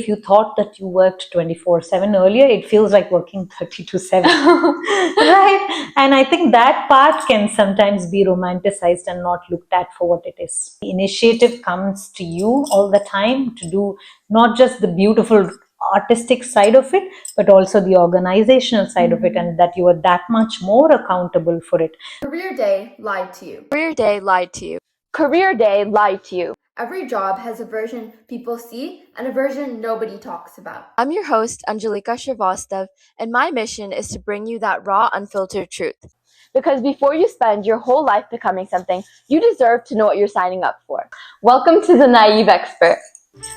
If you thought that you worked 24/7 earlier, it feels like working 32/7. Right? And I think that part can sometimes be romanticized and not looked at for what it is. The initiative comes to you all the time to do not just the beautiful artistic side of it, but also the organizational side of it, and that you are that much more accountable for it. Career Day lied to you. Career Day lied to you. Career Day lied to you. Every job has a version people see and a version nobody talks about. I'm your host, Angelika Shrivastava, and my mission is to bring you that raw, unfiltered truth. Because before you spend your whole life becoming something, you deserve to know what you're signing up for. Welcome to the Naive Expert.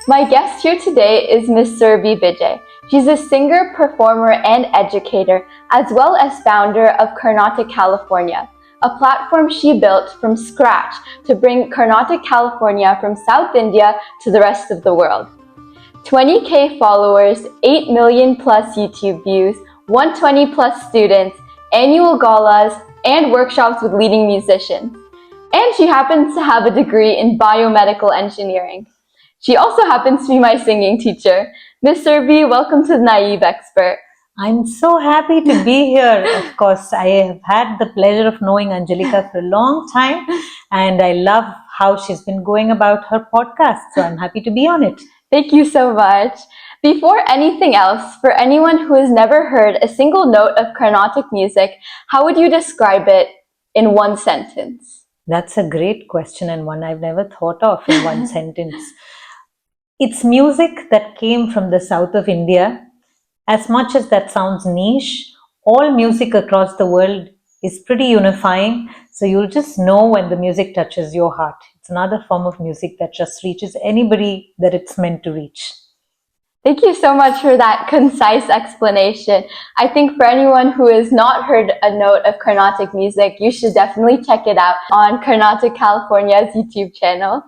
My guest here today is Miss Surabhi Vijay. She's a singer, performer, and educator, as well as founder of Carnatic, California, a platform she built from scratch to bring Carnatic, California from South India to the rest of the world. 20K followers, 8 million plus YouTube views, 120 plus students, annual galas, and workshops with leading musicians. And she happens to have a degree in biomedical engineering. She also happens to be my singing teacher. Miss Surabhi, welcome to the Naive Expert. I'm so happy to be here. Of course, I have had the pleasure of knowing Angelika for a long time, and I love how she's been going about her podcast. So I'm happy to be on it. Thank you so much. Before anything else, for anyone who has never heard a single note of Carnatic music, how would you describe it in one sentence? That's a great question, and one I've never thought of in one sentence. It's music that came from the south of India. As much as that sounds niche, all music across the world is pretty unifying. So you'll just know when the music touches your heart. It's another form of music that just reaches anybody that it's meant to reach. Thank you so much for that concise explanation. I think for anyone who has not heard a note of Carnatic music, you should definitely check it out on Carnatic California's YouTube channel.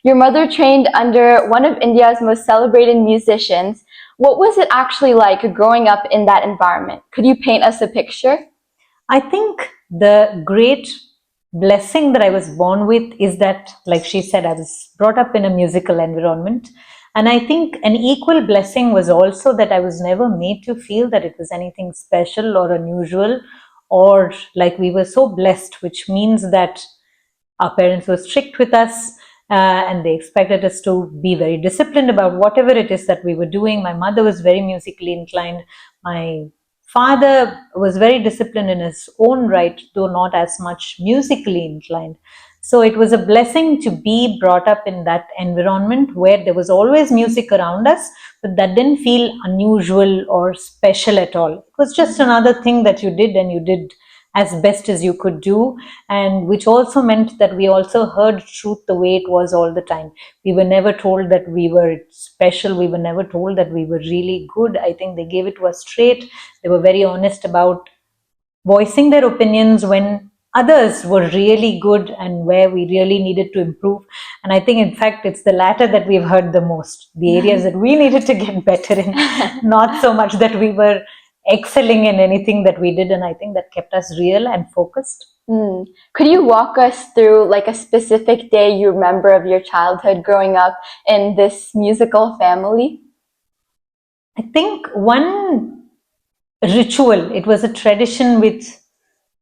Your mother trained under one of India's most celebrated musicians. What was it actually like growing up in that environment? Could you paint us a picture? I think the great blessing that I was born with is that, like she said, I was brought up in a musical environment. And I think an equal blessing was also that I was never made to feel that it was anything special or unusual, or like we were so blessed, which means that our parents were strict with us. And they expected us to be very disciplined about whatever it is that we were doing. My mother was very musically inclined. My father was very disciplined in his own right, though not as much musically inclined. So it was a blessing to be brought up in that environment where there was always music around us, but that didn't feel unusual or special at all. It was just another thing that you did, and you did as best as you could do, and which also meant that we also heard truth the way it was all the time. We were never told that we were special. We were never told that we were really good. I think they gave it to us straight. They were very honest about voicing their opinions when others were really good and where we really needed to improve. And I think, in fact, it's the latter that we've heard the most, the areas that we needed to get better in, not so much that we were excelling in anything that we did. And I think that kept us real and focused. Could you walk us through like a specific day you remember of your childhood growing up in this musical family? I think one ritual, it was a tradition with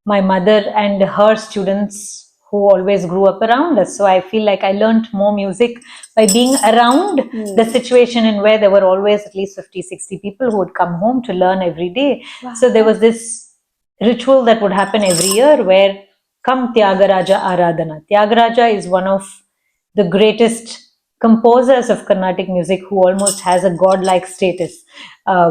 my mother and her students who always grew up around us. So I feel like I learned more music by being around the situation, in where there were always at least 50, 60 people who would come home to learn every day. Wow. So there was this ritual that would happen every year where Kam Tyagaraja Aradhana. Tyagaraja is one of the greatest composers of Carnatic music who almost has a godlike status.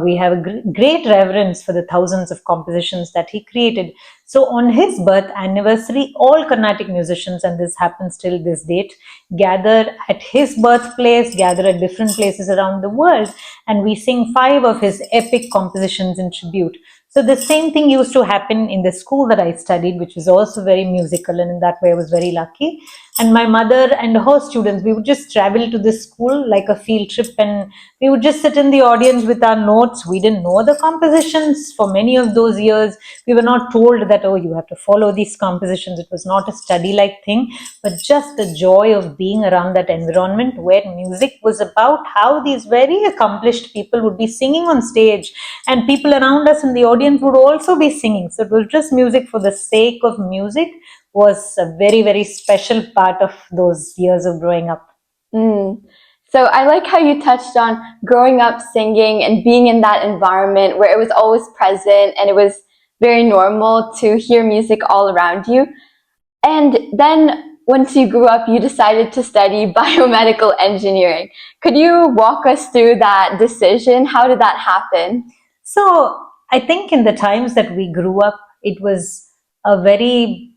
We have a great reverence for the thousands of compositions that he created. So on his birth anniversary, all Carnatic musicians, and this happens till this date, gather at his birthplace, gather at different places around the world, and we sing 5 of his epic compositions in tribute. So the same thing used to happen in the school that I studied, which was also very musical, and in that way I was very lucky. And my mother and her students, we would just travel to this school like a field trip, and we would just sit in the audience with our notes. We didn't know the compositions for many of those years. We were not told that, oh, you have to follow these compositions. It was not a study-like thing, but just the joy of being around that environment where music was about how these very accomplished people would be singing on stage, and people around us in the audience would also be singing. So it was just music for the sake of music was a very, very special part of those years of growing up. Mm. So I like how you touched on growing up singing and being in that environment where it was always present and it was very normal to hear music all around you. And then once you grew up, you decided to study biomedical engineering. Could you walk us through that decision? How did that happen? So I think in the times that we grew up, it was a very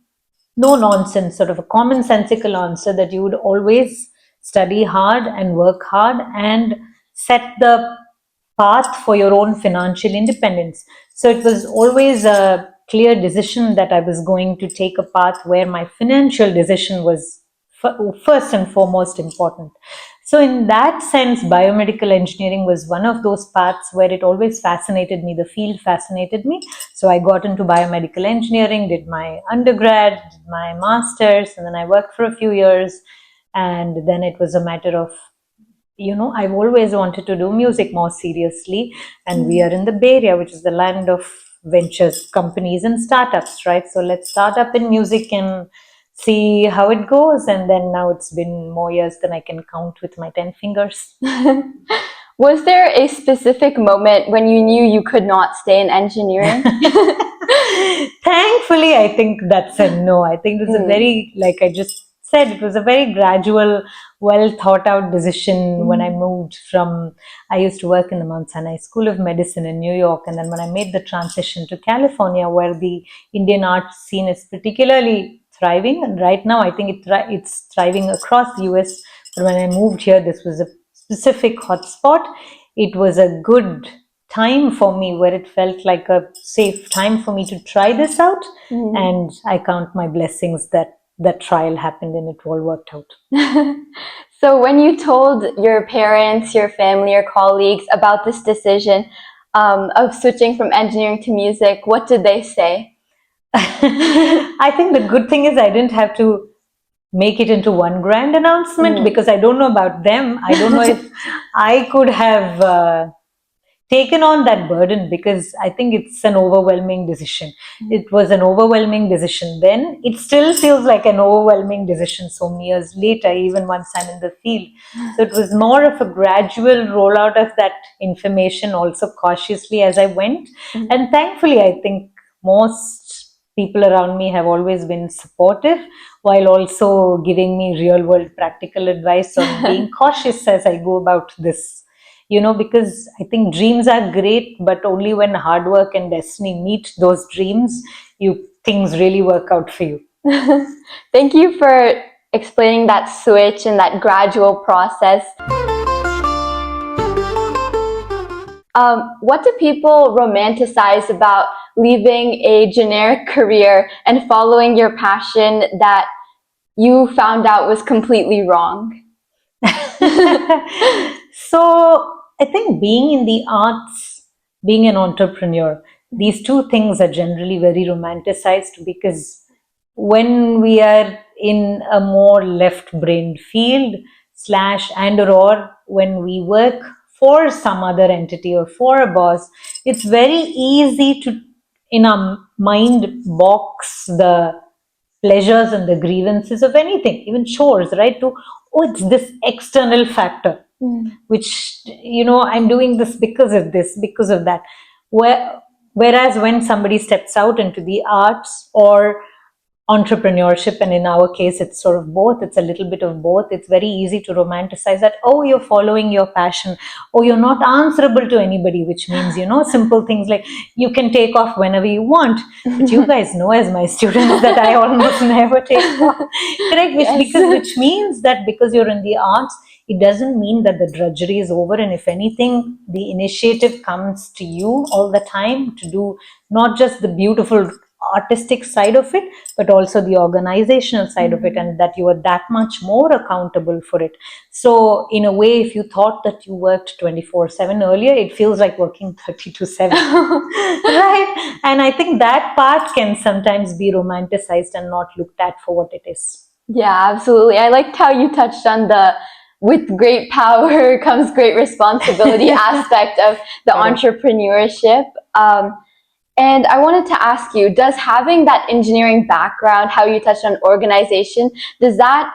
no nonsense, sort of a commonsensical answer that you would always study hard and work hard and set the path for your own financial independence. So it was always a clear decision that I was going to take a path where my financial decision was first and foremost important. So in that sense, biomedical engineering was one of those paths where it always fascinated me. The field fascinated me. So I got into biomedical engineering, did my undergrad, did my master's, and then I worked for a few years. And then it was a matter of, I've always wanted to do music more seriously. And we are in the Bay Area, which is the land of ventures, companies, and startups, right? So let's start up in music and see how it goes. And then now it's been more years than I can count with my 10 fingers. Was there a specific moment when you knew you could not stay in engineering? Thankfully, I think that's a no. I think it was a very, like I just said, it was a very gradual, well thought out decision when I moved from, I used to work in the Mount Sinai School of Medicine in New York. And then when I made the transition to California, where the Indian art scene is particularly thriving, and right now I think it's thriving across the US. But when I moved here, this was a specific hotspot. It was a good time for me where it felt like a safe time for me to try this out. And I count my blessings that that trial happened and it all worked out. So when you told your parents, your family, your colleagues about this decision of switching from engineering to music, what did they say? I think the good thing is I didn't have to make it into one grand announcement because I don't know about them. I don't know if I could have taken on that burden, because I think it's an overwhelming decision. It was an overwhelming decision then. It still feels like an overwhelming decision so many years later, even once I'm in the field. So it was more of a gradual rollout of that information, also cautiously as I went. And thankfully, I think most people around me have always been supportive, while also giving me real world practical advice on being cautious as I go about this. Because I think dreams are great, but only when hard work and destiny meet those dreams, things really work out for you. Thank you for explaining that switch and that gradual process. What do people romanticize about leaving a generic career and following your passion that you found out was completely wrong? So I think being in the arts, being an entrepreneur, these two things are generally very romanticized, because when we are in a more left-brained field / and or when we work for some other entity or for a boss, it's very easy to, in our mind, box the pleasures and the grievances of anything, even chores, right? It's this external factor, which, I'm doing this because of this, because of that. Whereas when somebody steps out into the arts or entrepreneurship, and in our case it's sort of both, it's a little bit of both, it's very easy to romanticize that, oh, you're following your passion, or you're not answerable to anybody, which means, simple things like you can take off whenever you want. But you guys know, as my students, that I almost never take off, correct? Which means that because you're in the arts, it doesn't mean that the drudgery is over. And if anything, the initiative comes to you all the time to do not just the beautiful artistic side of it, but also the organizational side of it, and that you are that much more accountable for it. So in a way, if you thought that you worked 24/7 earlier, it feels like working 32/7. Right? And I think that part can sometimes be romanticized and not looked at for what it is. Yeah, absolutely. I liked how you touched on the with great power comes great responsibility aspect of the entrepreneurship. And I wanted to ask you, does having that engineering background, how you touched on organization, does that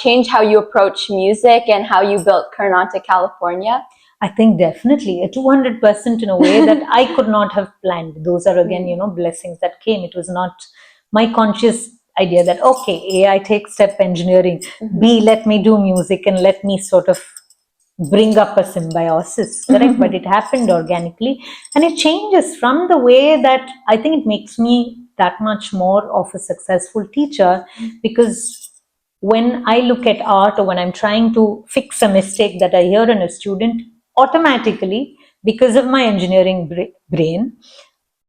change how you approach music and how you built Carnatic California? I think definitely 200% in a way that I could not have planned. Those are again, blessings that came. It was not my conscious idea that, okay, A, I take step engineering, B, let me do music and let me sort of bring up a symbiosis, correct? But it happened organically, and it changes from the way that I think it makes me that much more of a successful teacher, because when I look at art or when I'm trying to fix a mistake that I hear in a student, automatically, because of my engineering brain,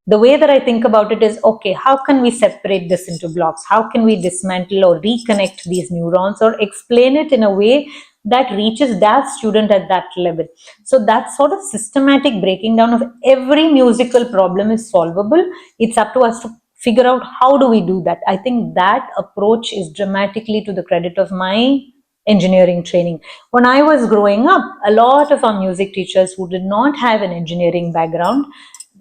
the way that I think about it is, okay, how can we separate this into blocks? How can we dismantle or reconnect these neurons or explain it in a way that reaches that student at that level? So that sort of systematic breaking down of every musical problem is solvable. It's up to us to figure out how do we do that. I think that approach is dramatically to the credit of my engineering training. When I was growing up, a lot of our music teachers who did not have an engineering background,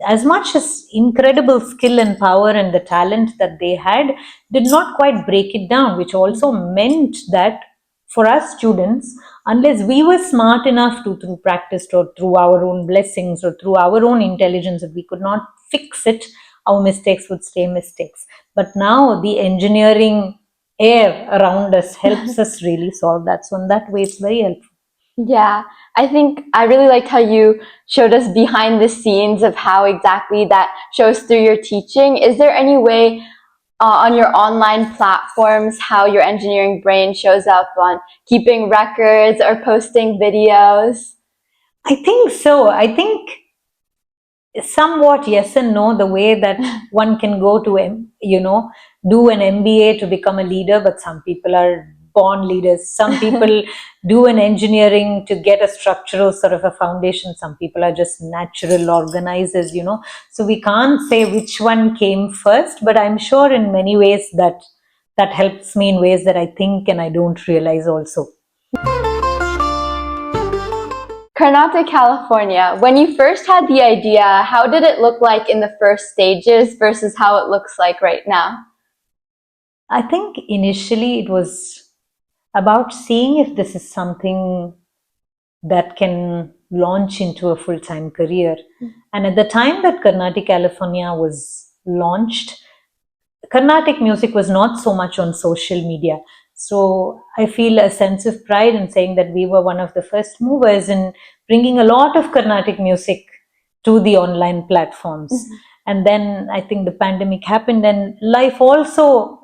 as much as incredible skill and power and the talent that they had, did not quite break it down, which also meant that for us students, unless we were smart enough to, through practice or through our own blessings or through our own intelligence, if we could not fix it, our mistakes would stay mistakes. But now the engineering air around us helps us really solve that. So in that way, it's very helpful. Yeah, I think I really liked how you showed us behind the scenes of how exactly that shows through your teaching. Is there any way on your online platforms how your engineering brain shows up on keeping records or posting videos? I think so. I think somewhat yes and no. The way that one can go to do an MBA to become a leader, but some people are born leaders. Some people do an engineering to get a structural sort of a foundation. Some people are just natural organizers. So we can't say which one came first, but I'm sure in many ways that helps me in ways that I think and I don't realize also. Carnatic, California, when you first had the idea, how did it look like in the first stages versus how it looks like right now? I think initially it was about seeing if this is something that can launch into a full-time career. And at the time that Carnatic California was launched, Carnatic music was not so much on social media. So I feel a sense of pride in saying that we were one of the first movers in bringing a lot of Carnatic music to the online platforms. And then I think the pandemic happened and life also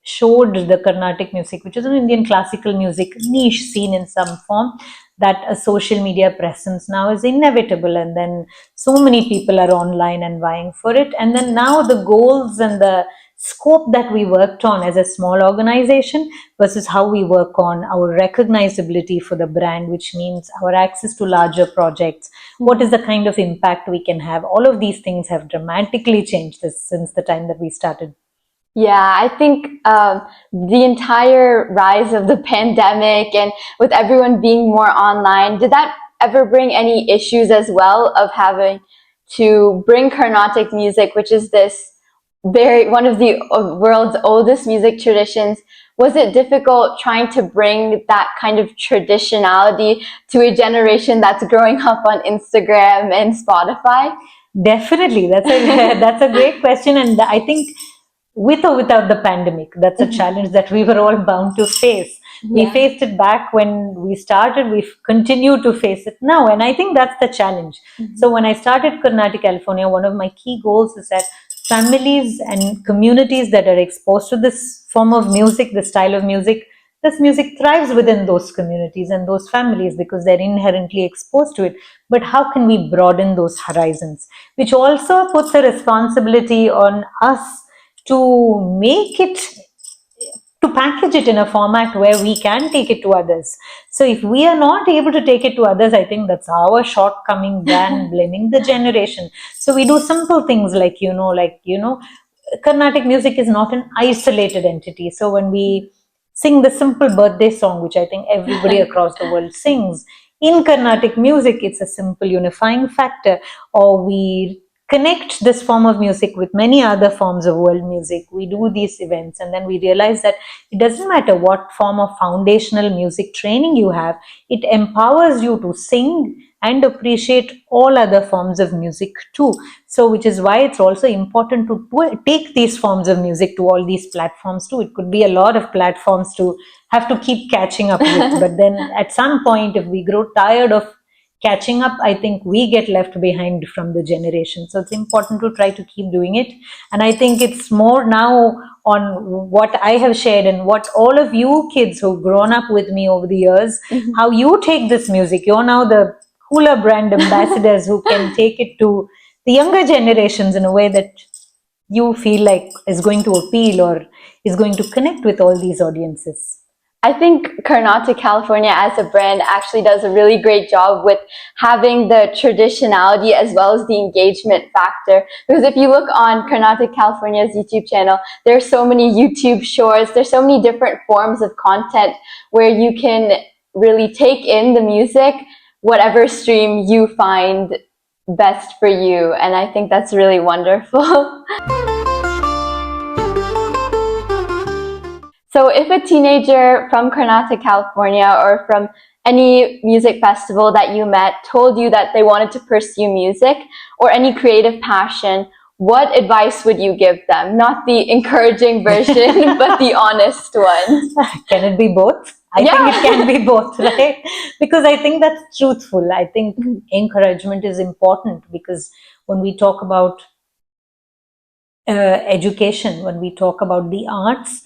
showed the Carnatic music, which is an Indian classical music niche scene in some form, that a social media presence now is inevitable. And then so many people are online and vying for it. And then now the goals and the scope that we worked on as a small organization versus how we work on our recognizability for the brand, which means our access to larger projects, what is the kind of impact we can have. All of these things have dramatically changed since the time that we started. Yeah, I think the entire rise of the pandemic and with everyone being more online, did that ever bring any issues as well of having to bring Carnatic music, which is this one of the world's oldest music traditions? Was it difficult trying to bring that kind of traditionality to a generation that's growing up on Instagram and Spotify? Definitely, that's a great question, and I think with or without the pandemic, that's a challenge that we were all bound to face. We faced it back when we started, we continue to face it now, and I think that's the challenge. So when I started Carnatic California, one of my key goals is that families and communities that are exposed to this form of music, this style of music, this music thrives within those communities and those families because they're inherently exposed to it. But how can we broaden those horizons? Which also puts a responsibility on us to make it, to package it in a format where we can take it to others. So if we are not able to take it to others, I think that's our shortcoming than blaming the generation. So we do simple things like, Carnatic music is not an isolated entity. So when we sing the simple birthday song, which I think everybody across the world sings, in Carnatic music, it's a simple unifying factor. Or we connect this form of music with many other forms of world music. We do these events, and then we realize that it doesn't matter what form of foundational music training you have, it empowers you to sing and appreciate all other forms of music too. So, which is why it's also important to take these forms of music to all these platforms too. It could be a lot of platforms to have to keep catching up with, but then at some point, if we grow tired of catching up, I think we get left behind from the generation. So it's important to try to keep doing it. And I think it's more now on what I have shared and what all of you kids who've grown up with me over the years, how you take this music. You're now the cooler brand ambassadors who can take it to the younger generations in a way that you feel like is going to appeal or is going to connect with all these audiences. I think Carnatic California as a brand actually does a really great job with having the traditionality as well as the engagement factor. Because if you look on Carnatic California's YouTube channel, there's so many YouTube shorts, there's so many different forms of content where you can really take in the music, whatever stream you find best for you. And I think that's really wonderful. So if a teenager from Carnatic, California, or from any music festival that you met told you that they wanted to pursue music or any creative passion, what advice would you give them? Not the encouraging version, but the honest one. Can it be both? I think it can be both, right? Because I think that's truthful. I think encouragement is important, because when we talk about education, when we talk about the arts,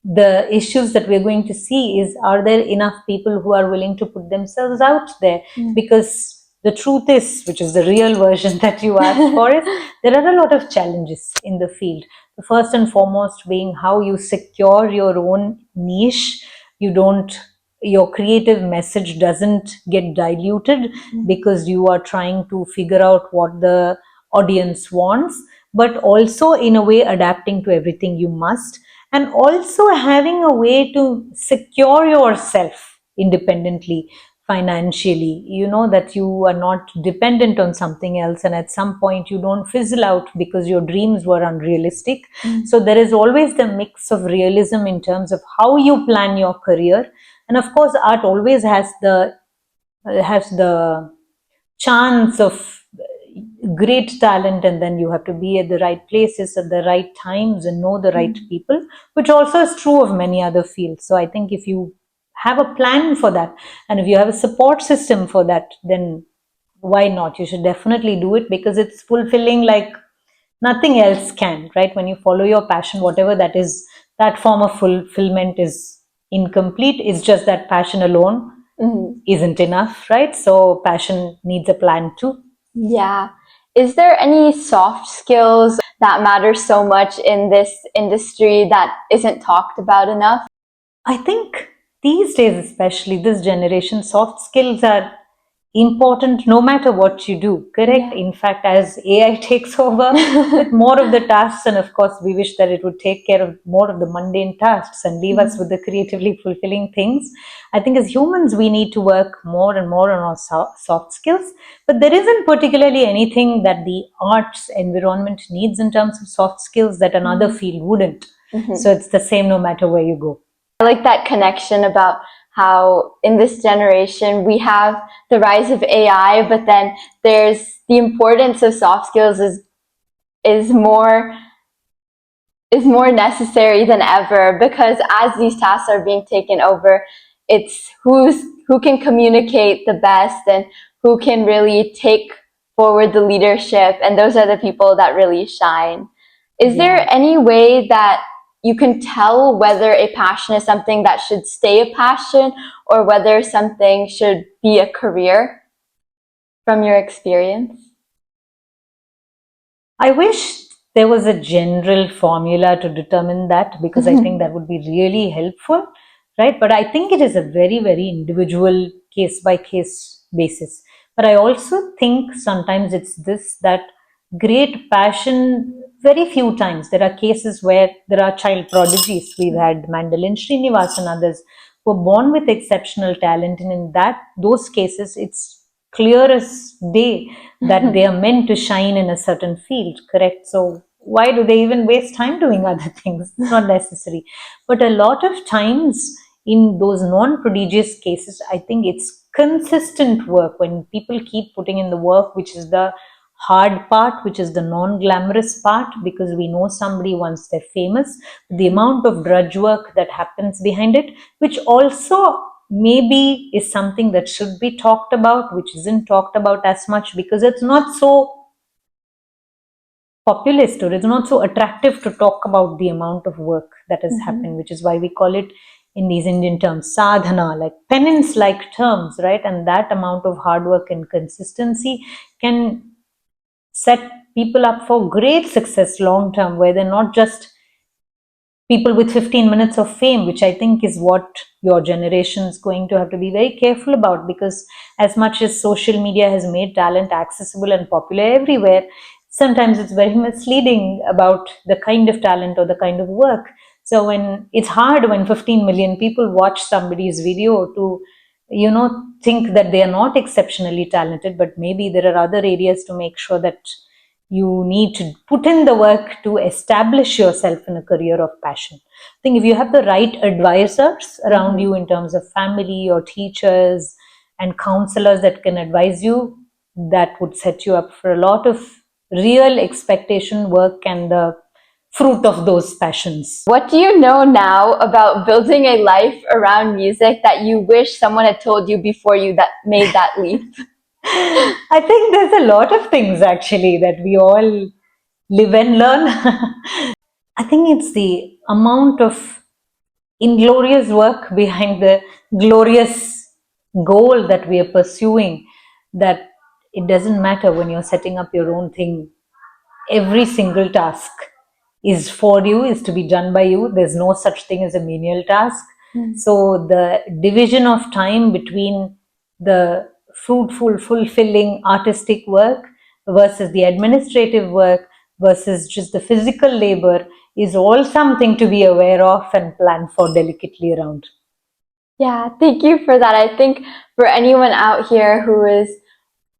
the issues that we're going to see is, are there enough people who are willing to put themselves out there? Because the truth is, which is the real version that you asked for, is there are a lot of challenges in the field. The first and foremost being how you secure your own niche. Your creative message doesn't get diluted because you are trying to figure out what the audience wants, but also in a way adapting to everything you must, and also having a way to secure yourself independently financially, that you are not dependent on something else, and at some point you don't fizzle out because your dreams were unrealistic. So there is always the mix of realism in terms of how you plan your career. And of course, art always has the chance of great talent, and then you have to be at the right places at the right times and know the right people, which also is true of many other fields. So I think if you have a plan for that, and if you have a support system for that, then why not? You should definitely do it, because it's fulfilling like nothing else can, right? When you follow your passion, whatever that is, that form of fulfillment is incomplete. It's just that passion alone isn't enough, right? So passion needs a plan too. Yeah. Is there any soft skills that matter so much in this industry that isn't talked about enough? I think these days, especially this generation, soft skills are important no matter what you do, correct? In fact, as AI takes over with more of the tasks, and of course we wish that it would take care of more of the mundane tasks and leave us with the creatively fulfilling things, I think as humans we need to work more and more on our soft skills. But there isn't particularly anything that the arts environment needs in terms of soft skills that another field wouldn't. So it's the same no matter where you go. I like that connection about how in this generation we have the rise of AI, but then there's the importance of soft skills is more necessary than ever, because as these tasks are being taken over, it's who can communicate the best and who can really take forward the leadership, and those are the people that really shine. Is there any way that you can tell whether a passion is something that should stay a passion or whether something should be a career from your experience? I wish there was a general formula to determine that, because I think that would be really helpful, right? But I think it is a very, very individual case by case basis. But I also think sometimes it's this, that great passion, very few times. There are cases where there are child prodigies. We've had Mandolin Srinivas and others who are born with exceptional talent. And in those cases, it's clear as day that they are meant to shine in a certain field, correct? So why do they even waste time doing other things? It's not necessary. But a lot of times in those non-prodigious cases, I think it's consistent work. When people keep putting in the work, which is the hard part, which is the non-glamorous part, because we know somebody once they're famous, the amount of drudge work that happens behind it, which also maybe is something that should be talked about, which isn't talked about as much because it's not so populist, or it's not so attractive to talk about the amount of work that has happened, which is why we call it in these Indian terms sadhana, like penance like terms, right? And that amount of hard work and consistency can set people up for great success long term, where they're not just people with 15 minutes of fame, which I think is what your generation is going to have to be very careful about, because as much as social media has made talent accessible and popular everywhere, sometimes it's very misleading about the kind of talent or the kind of work. So when it's hard when 15 million people watch somebody's video to, think that they are not exceptionally talented, but maybe there are other areas to make sure that you need to put in the work to establish yourself in a career of passion. I think if you have the right advisors around you in terms of family or teachers and counselors that can advise you, that would set you up for a lot of real expectation work and the fruit of those passions. What do you know now about building a life around music that you wish someone had told you before you that made that leap? I think there's a lot of things actually that we all live and learn. I think it's the amount of inglorious work behind the glorious goal that we are pursuing, that it doesn't matter when you're setting up your own thing. Every single task is for you, is to be done by you. There's no such thing as a menial task. So the division of time between the fruitful, fulfilling artistic work versus the administrative work versus just the physical labor is all something to be aware of and plan for delicately around. Yeah, thank you for that. I think for anyone out here who is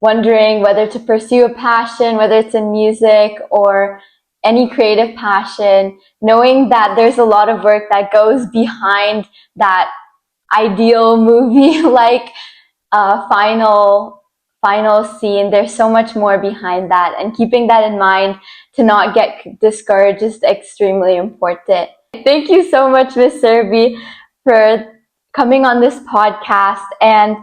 wondering whether to pursue a passion, whether it's in music or any creative passion, knowing that there's a lot of work that goes behind that ideal movie like final scene. There's so much more behind that, and keeping that in mind to not get discouraged is extremely important. Thank you so much, Miss Surabhi, for coming on this podcast and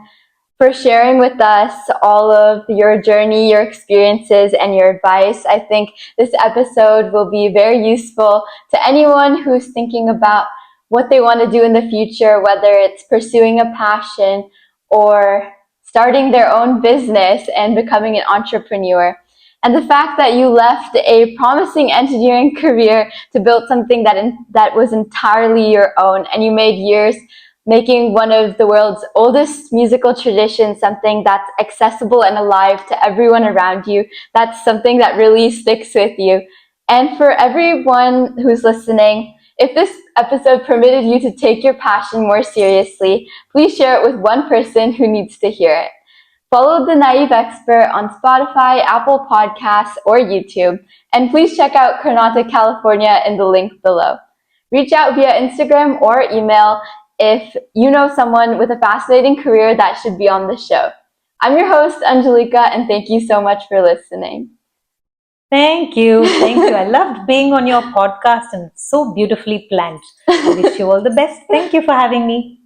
for sharing with us all of your journey, your experiences, and your advice. I think this episode will be very useful to anyone who's thinking about what they want to do in the future, whether it's pursuing a passion or starting their own business and becoming an entrepreneur. And the fact that you left a promising engineering career to build something that was entirely your own, and you made years making one of the world's oldest musical traditions something that's accessible and alive to everyone around you, that's something that really sticks with you. And for everyone who's listening, if this episode permitted you to take your passion more seriously, please share it with one person who needs to hear it. Follow The Naive Expert on Spotify, Apple Podcasts, or YouTube. And please check out Carnatic, California in the link below. Reach out via Instagram or email if you know someone with a fascinating career that should be on the show. I'm your host, Angelica, and thank you so much for listening. Thank you. Thank you. I loved being on your podcast, and it's so beautifully planned. I wish you all the best. Thank you for having me.